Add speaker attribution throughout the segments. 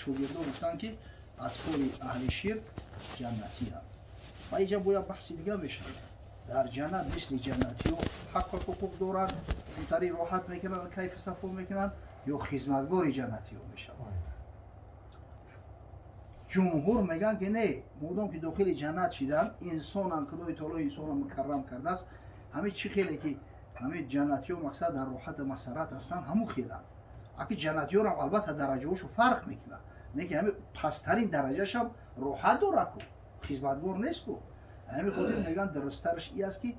Speaker 1: шогирдо гуфтанд ки атфоли аҳли ширк ҷаннатианд. ва инҷа бояд баҳси дигар мешавад. дар ҷаннат мисли ҷаннатиҳо ҳаққу ҳуқуқ доранд, онтари роҳат мекунанд, кайфу сафо мекунанд, ё хизматгори ҷаннатиҳо мешаванд. ҷумҳур мегӯянд ки не, модом ки дохили ҷаннат шиданд, инсонам худои таоло инсонро мукаррам кардааст, ҳамин чӣ хеле ки ҳамин ҷаннатиҳо мақсад дар роҳату масаррат ҳастанд, ҳамун хеланд. аки ҷаннатиҳорам албатта дараҷаҳошу фарқ мекунад, не ки ҳамин пасттарин дараҷашам роҳат дорад ку, хизматгор нест ку. ҳамин хотир мегӯянд дурусттараш ин аст ки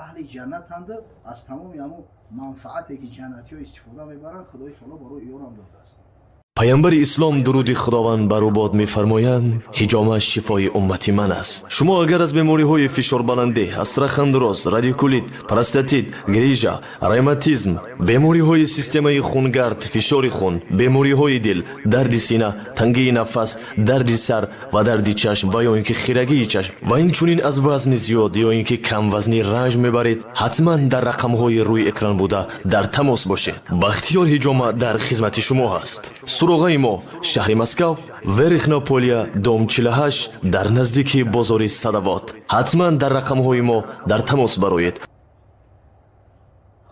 Speaker 1: аҳли ҷаннатанду аз тамоми ҳамун манфаате ки ҷаннатиҳо истифода мебаранд, худои таоло барои ёрам додааст.
Speaker 2: пайамбари ислом дуруди худованд бар ӯ бод мефармоянд: ҳиҷома шифои уммати ман аст. шумо агар аз бемориҳои фишорбаландӣ, астрахандроз, радикулит, простатит, грижа, ревматизм, бемориҳои системаи хунгард, фишори хун, бемориҳои дил, дарди сина, тангии нафас, дарди сар ва дарди чашм ва ё ин ки хирагии чашм ва инчунин аз вазни зиёд ё ин ки камвазнӣ ранҷ мебаред, ҳатман дар рақамҳои рӯи экран буда дар тамос бошед. бахтиёр ҳиҷома дар хизмати шумо ҳаст. суроғаи мо шаҳри Москав, Верихнополия, дом 48 дар наздики бозори Садовод. ҳатман дар рақамҳои мо дар тамос бароед.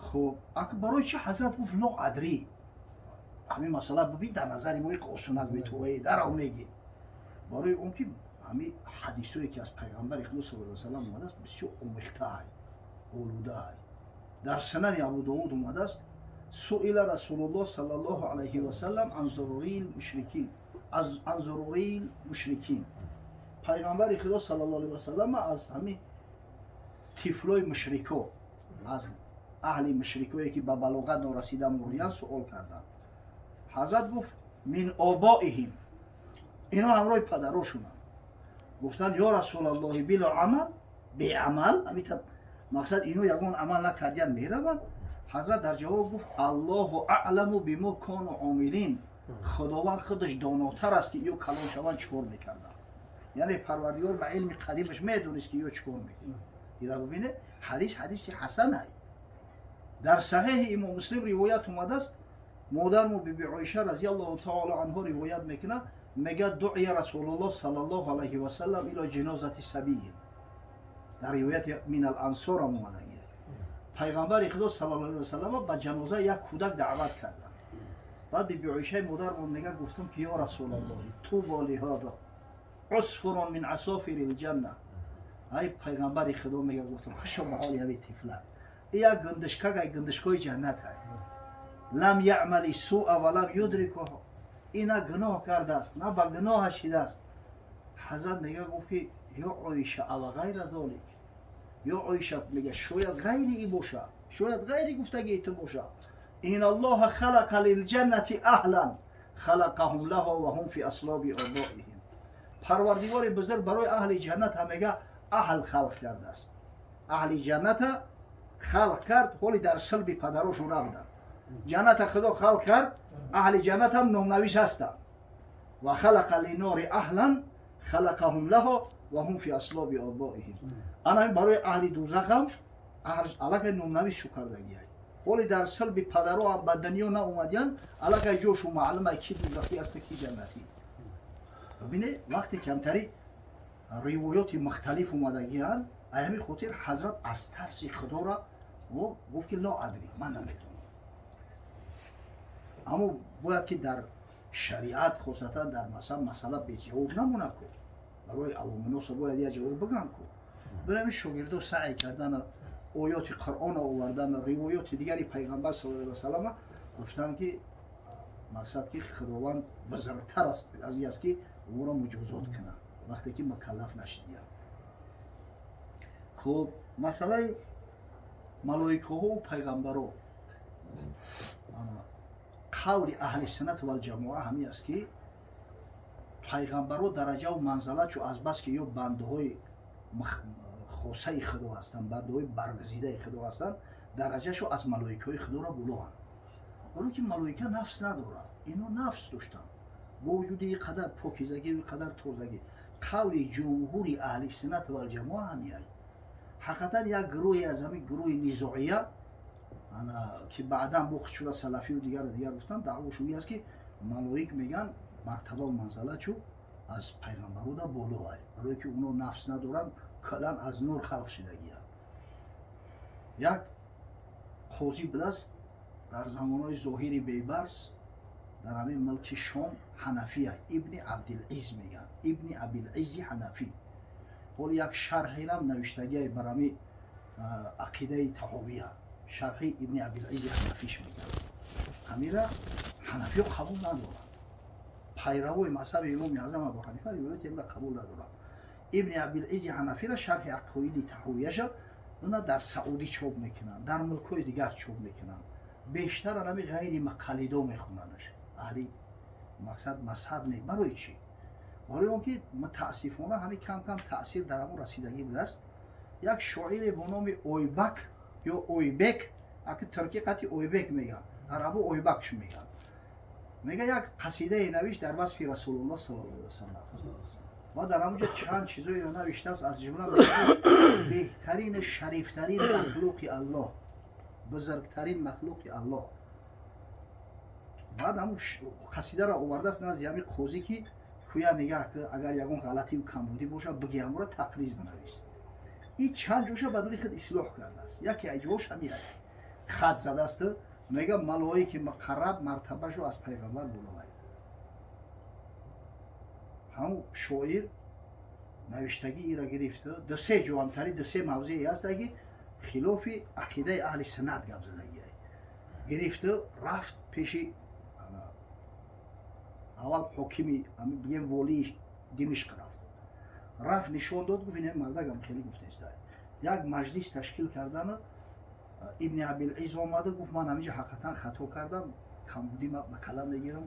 Speaker 1: хуб ак барои чӣ ҳазрат гуфт ло адрӣ? ҳамин масъала бибин дар назари мои қосунак битои дарав мегӣ. барои он ки ҳамин ҳадисое ки аз пайғамбари худо саллаллоҳу алайҳи ва саллам омадааст бисёр омехтаай, олудаай. дар санани Абу Довуд омадааст: суила Расулуллоҳ саллаллоҳу алайҳи ва саллам ан зурурил мушрикин. пайғамбари худо саллаллоҳу алайҳи ва саллам аз ҳамин тифлои мушрико, аз аҳли мушрикое ки ба балоғат норасида мурдиянд суол карданд. ҳазрат гуфт: мин обоиҳим, ино ҳамроҳи падарошунанд. гуфтанд: ё Расулаллоҳи било амал, беамал, мақсад ино ягон амал накардиянд мераванд? ҳазрат дар ҷавоб гуфт: аллоҳу аъламу бимо кону омилин. худованд худаш донотар аст ки ё калон шаванд чикор мекарданд. яъне парвардигор ба илми қадимаш медонист ки ё чикор мекунанд. ира бубинед, ҳадиси ҳасан ай. дар саҳеҳи имом Муслим ривоят омадааст, модармо биби Оиша разияллоҳу таъола анҳо ривоят мекунад, мегӯяд дуъия Расулуллоҳ саллаллоҳу алайҳи ва саллам ило ҷинозати сабийин. дар ривояти минал ансор ҳам омадаги пайғамбари худо саллаллоҳу алайҳи ва саллам ба ҷаноза як кӯдак даъват карданд. баъд биби Оишаи модармо мегӯяд, гуфтам ки ё Расулаллоҳ, тубо лиҳаза усфурун мин асофирил ҷанна. ай пайғамбари худо, мегӯяд, гуфтам хушо ба ҳоли ҳамин тифла, ин як гиндишкагай гиндишкои ҷаннат ай. лам яъмали суъа ва лам юдрикуҳу. ин на гуноҳ кардааст, на ба гуноҳ шидааст. ҳазрат мегӯяд, гуфт ки ё Оиша ава ғайра золик. ё Оиша мегӯяд, шояд ғайри ин боша, шояд ғайри гуфтагии ту боша. ин аллоҳа халақа лилҷаннати аҳлан халақаҳум лаҳу ва ҳум фи аслоби обоиҳим. парвардигори бузург барои аҳли ҷаннат ҳамега аҳл халқ кардааст. аҳли ҷанната халқ кард, ҳоли дар силби падарошу набуданд. ҷанната худо халқ кард, аҳли ҷаннат ҳам номнавис ҳастанд. ва халақа линори аҳлан халақаҳум лаҳу ва ҳум фи аслоби обоиҳим. ана барои аҳли дузах ҳам аллакай номнависшу кардагиай. ҳоли дар силби падаро ҳам ба дунё наомадиянд, аллакай ҷошу маълумай ки дузахӣ аст ки ҷаннатӣ. бибинед, вақте камтари ривоёти мухталиф омадагианд, ай ҳамин хотир ҳазрат аз тарси худора гуфт ки ло адри, ман наметонам. аммо бояд ки дар шариат хосатан дар масъала беҷавоб намонад ку. барои авоминоса бояд я ҷавоб бигӯям ку. бинамин шогирдо саъй кардан оёти Қуръона овардан, ривоёти дигари пайғамбар саллаллоҳу алайҳи ва саллам гуфтанд ки мақсад ки худованд бузургтар аст аз ин аст ки моро муҷозот кунад вақте ки мукаллаф нашидиям. хуб, масъалаи малоикаҳову пайғамбаро, қавли аҳли суннат вал ҷамоа ҳамин аст ки пайғамбаро дараҷаву манзалатшо аз бас ки ё бандаҳои хосаи худо ҳастанд, бандаҳои баргузидаи худо ҳастанд, дараҷашо аз малоикаҳои худоро булоанд. вале ки малоика нафс надорад, ино нафс доштанд бо вуҷуди ин қадар покизагӣ, ин қадар тозагӣ. қавли ҷумҳури аҳли суннат вал ҷамоа ҳамин ай. ҳақиқатан як гурӯҳи аз ҳамин гурӯҳи низоия ки баъдан бо худшуда салафию дигар гуфтанд, даъвошум ин аст ки малоик мегӯянд мартаба ва манзалатчу аз пайғамбаруда боло ай, барое ки уно нафс надоранд, калан аз нур халқ шидагиянд. як қозӣ будаст дар замонои зоҳири бейбарс дар ҳамин мулки шом, ҳанафия ибни абдилиз мегӯянд, ибни абилизи ҳанафӣ. ҳоли як шарҳерам навиштагиай бар ҳами ақидаи таҳовия, шарҳи ибни абилизи ҳанафиш мегӯянд. ҳамира ҳанафиё қабул надоранд, пайравои мазҳаби имоми аъзам абу ҳанифа ривояти имра қабул надоранд. ибни абилизи ҳанафира шарҳи ақоиди таҳовияша уна дар саудӣ чоп мекунанд, дар мулкҳои дигар чоп мекунанд. бештар анами ғайри мақалидо мехонанаш, аҳли мақсад мазҳаб не. барои чӣ? барои он ки мутаассифона ҳами кам кам таъсир дар ҳамон расидагӣ будааст. як шоире бо номи ойбак ё ойбек, аки турки қати ойбек мегӯянд, арабу ойбакш мегӯянд, мега як қасидае навишт дар васфи расулуллоҳ саллаллоҳу алайҳи васаллам. ва дар ҳамунҷо чанд чизоеро навиштааст, аз ҷумла беҳтарин шарифтарин махлуқи аллоҳ, бузургтарин махлуқи аллоҳ. баъд ҳамун қасидаро овардааст назди ҳамин қозӣ ки кӯя мегӯяд ки агар ягон ғалатию камбудӣ бошад биги ҳамонро тақриз бинавис. ин чанд ҷоша ба дили худ ислоҳ кардааст. яке аз ҷош ҳамин аст, хат задаасту мега малоики муқарраб мартабашо аз пайғамбар боловай. ҳамун шоир навиштагӣ ира гирифта дусе ҷуамтари дусе мавзеи ҳаста ки хилофи ақидаи аҳли суннат гап задагиай. гирифта рафт пеши аввал ҳокими бигем волии димишқ рафт нишон дод, гуфт ин мардагам хеле гуфтестай. як маҷлис ташкил кардана, ибни абилиз омада гуфт ман ҳаминҷа ҳақиқатан хато кардам, камбудӣ ба калам мегирам.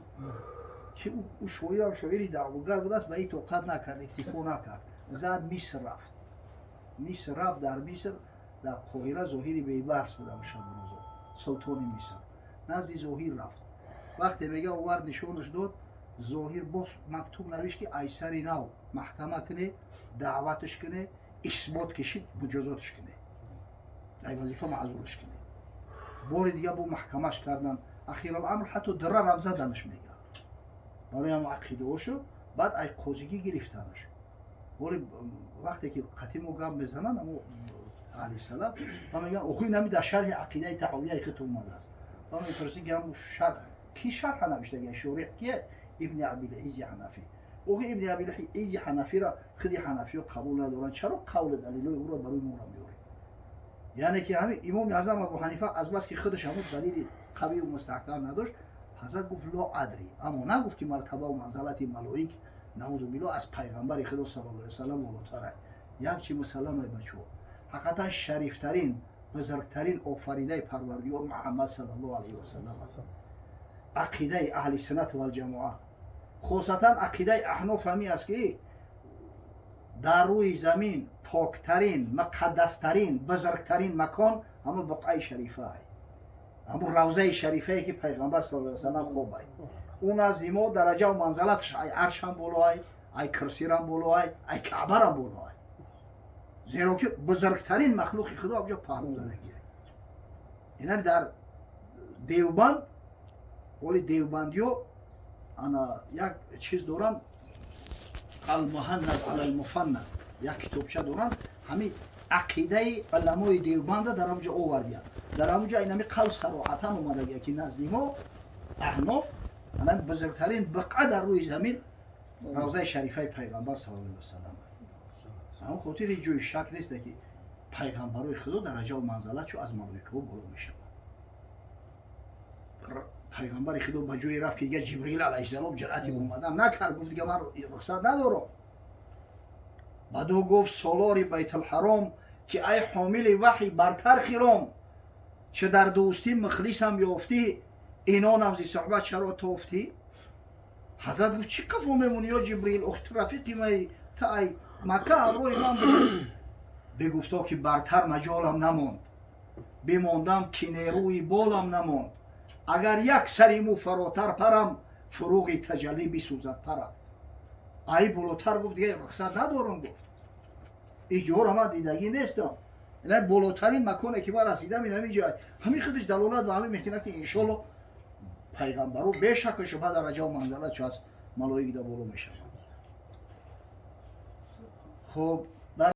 Speaker 1: ки ӯ шоирам шоири даъвогар будааст, ба ин тоқат накард, иктифо накард, зад миср рафт. миср рафт, дар миср дар қоҳира зоҳири бейбарс буда мушаббирӯзо, султони миср, назди зоҳир рафт. вақте мега овард нишонаш дод, зоҳир боз мактуб навишт ки айсари нав маҳкама куне, даъватш куне, исбот кишид, муҷозотш куне, ай вазифа маъзурш куне. бори дига бо маҳкамаш кардан, ахироламр ҳатто дурарам заданаш мега барои ҳам ақидаошо. баъд ай қозигӣ гирифтанаш. ҳоли вақте ки қатимо гап мезананд амо аҳли салаф ва мегӯянд охӯ нами дар шарҳи ақидаи таҳовияи худ омадааст. ва мепурсед ки ҳамун шарҳ ки шарҳа навиштагиай, шорих кие? ибни абилизи ҳанафӣ. охӯ ибни абилизи ҳанафира худи ҳанафиё қабул надоранд. чаро қавли далилои ӯро барои моро меоред? яъне ки ҳамин имоми аъзам абу ҳанифа аз бас ки худаш ҳамун далили қавию мустаҳкам надошт, ҳазрат гуфт ло адри, аммо нагуфт ки мартаба ва манзалати малоик наъузу биллоҳ аз пайғамбари худо саллаллоҳу алайҳи васаллам болотарай. як чи мусалламе бачо, ҳақиқатан шарифтарин бузургтарин офаридаи парвардигор муҳаммад саллаллоҳу алайҳи васаллам аст. ақидаи аҳли суннат вал ҷамоа, хосатан ақидаи аҳноф ҳамин аст ки дар рӯи замин поктарин, муқаддастарин, бузургтарин макон ҳамун буқъаи шарифаай, ҳамун равзаи шарифае ки пайғамбар саллаллоҳу алайҳи васаллам хобай. ӯ назди мо дараҷаву манзалатш ай аршам болоай, ай курсирам болоай, ай каъбарам болоай. зеро ки бузургтарин махлуқи худо абҷо паҳлӯ задагиай. инам дар девбанд, ҳоли девбандиё ана як чиз доранд, алмуҳаннад алалмуфаннад, як китобча доранд, ҳамин ақидаи уламои девбанда дар ҳамҷо овардиянд. дар ҳамҷо инами қавл сароҳатан омадагия ки назди мо аҳноф анан бузургтарин буқъа дар рӯи замин равзаи шарифаи пайғамбар саллаллоҳу алайҳи васаллам. ҳамон хотир ҳеҷ ҷои шак неста ки пайғамбарои худо дараҷаву манзалатшо аз малоикаҳо боло мешавад. пайғамбари худо ба ҷое рафт ки дига ҷибрил алайҳиссалом ҷуръати омадан накард, гуфт дига ман рухсат надорам. баъдо гуфт солори байтулҳаром ки ай ҳомили ваҳй бартар хиром, чӣ дар дӯстӣ мухлисам ёфтӣ, инонам зи суҳбат чаро тофтӣ. ҳазрат гуфт чӣ қафо мемонӣ ё ҷибрил, охти рафиқи маи та ай макка ҳамроҳи ман буд. бигуфто ки бартар маҷолам намонд, бимондам ки нерӯи болам намонд. агар як сари му фаротар парам, фуруғи таҷаллӣ бисӯзад парам. ай болотар гуфт дига рухсат надорам, гуфт иҷора ман дидагӣ нестам. ин болотарин маконе ки ман расидам ин ҳамин ҷо. ҳамин худаш далолат ба ҳамин мекунад ки иншоалло пайғамбаро бешак шубҳа дараҷаву манзалатшо аз ملائک دا بالا میشوند. خب